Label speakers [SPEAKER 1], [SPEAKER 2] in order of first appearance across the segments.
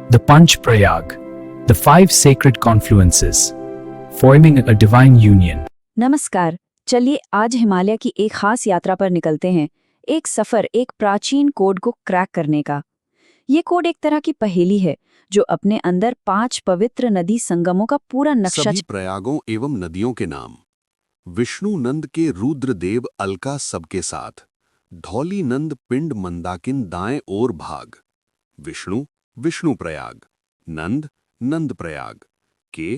[SPEAKER 1] The Panch Prayag, the five sacred confluences, forming a divine union.
[SPEAKER 2] नमस्कार। चलिए आज हिमालय की एक खास यात्रा पर निकलते हैं। एक सफर एक प्राचीन कोड को क्रैक करने का। ये कोड एक तरह की पहेली है जो अपने अंदर 5 पवित्र नदी संगमों का पूरा नक्शा
[SPEAKER 3] सभी प्रयागों एवं नदियों के नाम। विष्णु नंद के रुद्रदेव अलका सबके साथ, धौली नंद पिंड मंदाकिन दाएं ओर भाग। विष्णु विष्णु प्रयाग, नंद नंद प्रयाग, के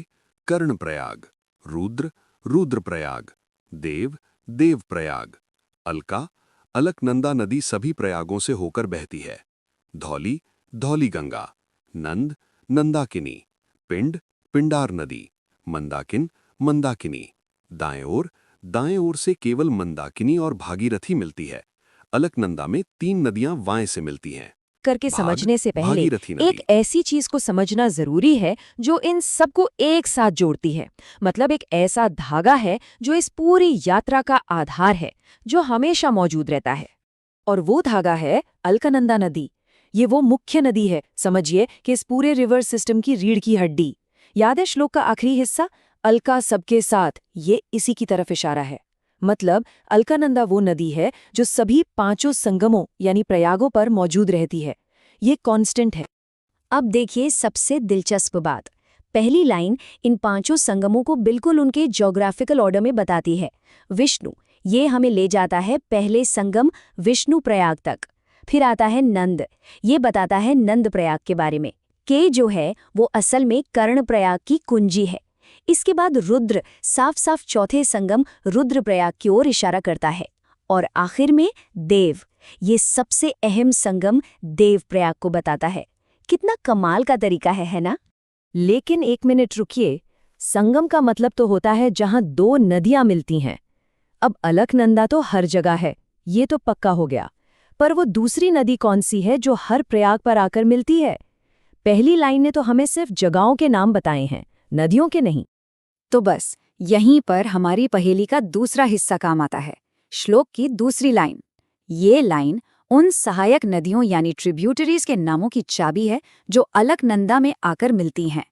[SPEAKER 3] कर्ण प्रयाग, रुद्र रुद्र प्रयाग, देव देव प्रयाग, अलका अलकनंदा नदी सभी प्रयागों से होकर बहती है। धौली धौली गंगा, नंद नंदाकिनी, पिंड पिंडार नदी, मंदाकिन मंदाकिनी। दाएं ओर से केवल मंदाकिनी और भागीरथी मिलती है। अलकनंदा में 3 नदियां वाएं से मिलती हैं।
[SPEAKER 2] करके समझने से पहले
[SPEAKER 3] भागीरथी नदी।
[SPEAKER 2] एक ऐसी चीज को समझना जरूरी है जो इन सबको एक साथ जोड़ती है। मतलब एक ऐसा धागा है जो इस पूरी यात्रा का आधार है, जो हमेशा मौजूद रहता है। और वो धागा है अलकनंदा नदी। ये वो मुख्य नदी है, समझिए कि इस पूरे रिवर सिस्टम की रीढ़ की हड्डी। याद है श्लोक का आखिरी हिस्सा, अलका सबके साथ, ये इसी की तरफ इशारा है। मतलब अलकानंदा वो नदी है जो सभी 5 संगमों यानी प्रयागों पर मौजूद रहती है। ये कांस्टेंट है। अब देखिए सबसे दिलचस्प बात, पहली लाइन इन 5 संगमों को बिल्कुल उनके ज्योग्राफिकल ऑर्डर में बताती है। विष्णु, ये हमें ले जाता है पहले संगम विष्णु प्रयाग तक। फिर आता है नंद, ये बताता है नंद प्रयाग के बारे में। के जो है वो असल में कर्ण प्रयाग की कुंजी है। इसके बाद रुद्र साफ साफ चौथे संगम रुद्र प्रयाग की ओर इशारा करता है। और आखिर में देव, ये सबसे अहम संगम देव प्रयाग को बताता है। कितना कमाल का तरीका है ना? लेकिन एक मिनट रुकिए, संगम का मतलब तो होता है जहां 2 नदियां मिलती हैं। अब अलकनंदा तो हर जगह है, ये तो पक्का हो गया। पर वो दूसरी नदी कौन सी है जो हर प्रयाग पर आकर मिलती है? पहली लाइन ने तो हमें सिर्फ जगहों के नाम बताए हैं, नदियों के नहीं। तो बस यहीं पर हमारी पहेली का दूसरा हिस्सा काम आता है, श्लोक की दूसरी लाइन। ये लाइन उन सहायक नदियों यानी ट्रिब्यूटरीज के नामों की चाबी है जो अलकनंदा में आकर मिलती हैं।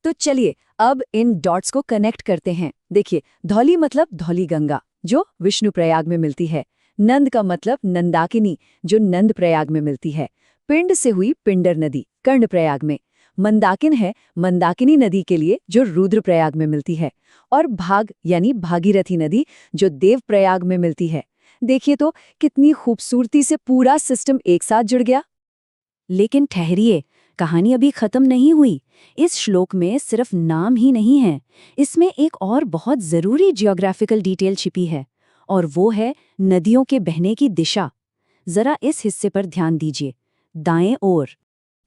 [SPEAKER 2] तो चलिए अब इन डॉट्स को कनेक्ट करते हैं। देखिए, धौली मतलब धौली गंगा जो विष्णु प्रयाग में मिलती है। नंद का मतलब नंदाकिनी जो नंद प्रयाग में मिलती है। पिंड से हुई पिंडर नदी कर्ण प्रयाग में। मंदाकिन है मंदाकिनी नदी के लिए जो रुद्र प्रयाग में मिलती है। और भाग यानी भागीरथी नदी जो देव प्रयाग में मिलती है। देखिए तो कितनी खूबसूरती से पूरा सिस्टम एक साथ जुड़ गया। लेकिन ठहरिए, कहानी अभी खत्म नहीं हुई। इस श्लोक में सिर्फ नाम ही नहीं है, इसमें एक और बहुत जरूरी जियोग्राफिकल डिटेल छिपी है, और वो है नदियों के बहने की दिशा। जरा इस हिस्से पर ध्यान दीजिए, दाएं ओर।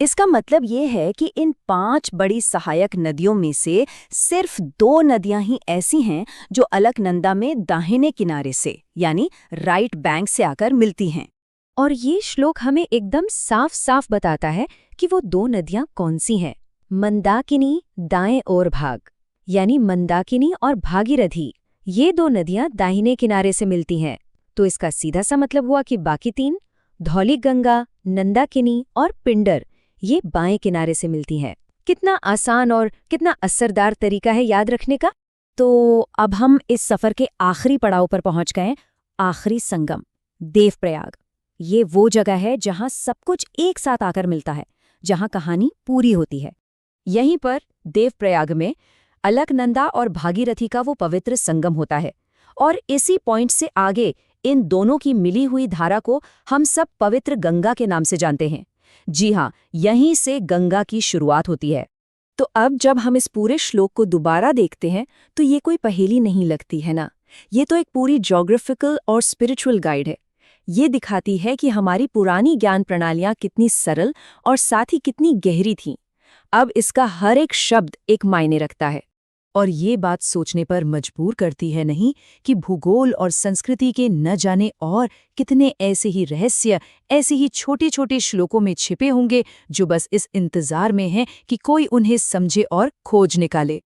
[SPEAKER 2] इसका मतलब ये है कि इन 5 बड़ी सहायक नदियों में से सिर्फ 2 नदियां ही ऐसी हैं जो अलकनंदा में दाहिने किनारे से यानी राइट बैंक से आकर मिलती हैं। और ये श्लोक हमें एकदम साफ साफ बताता है कि वो 2 नदियां कौन सी हैं। मंदाकिनी दाएं ओर भाग यानी मंदाकिनी और भागीरथी, ये 2 नदियां दाहिने किनारे से मिलती हैं। तो इसका सीधा सा मतलब हुआ कि बाकी 3 धौली गंगा, नंदाकिनी और पिंडर, ये बाएं किनारे से मिलती हैं। कितना आसान और कितना असरदार तरीका है याद रखने का। तो अब हम इस सफर के आखिरी पड़ाव पर पहुंच गए। आखिरी संगम देवप्रयाग। ये वो जगह है जहां सब कुछ एक साथ आकर मिलता है, जहां कहानी पूरी होती है। यहीं पर देवप्रयाग में अलकनंदा और भागीरथी का वो पवित्र संगम होता है। और इसी पॉइंट से आगे इन दोनों की मिली हुई धारा को हम सब पवित्र गंगा के नाम से जानते हैं। जी हाँ, यहीं से गंगा की शुरुआत होती है। तो अब जब हम इस पूरे श्लोक को दोबारा देखते हैं तो ये कोई पहेली नहीं लगती है ना, ये तो एक पूरी ज्योग्राफिकल और स्पिरिचुअल गाइड है। ये दिखाती है कि हमारी पुरानी ज्ञान प्रणालियां कितनी सरल और साथ ही कितनी गहरी थीं। अब इसका हर एक शब्द एक मायने रखता है। और ये बात सोचने पर मजबूर करती है नहीं कि भूगोल और संस्कृति के न जाने और कितने ऐसे ही रहस्य ऐसे ही छोटे छोटे श्लोकों में छिपे होंगे जो बस इस इंतजार में हैं कि कोई उन्हें समझे और खोज निकाले।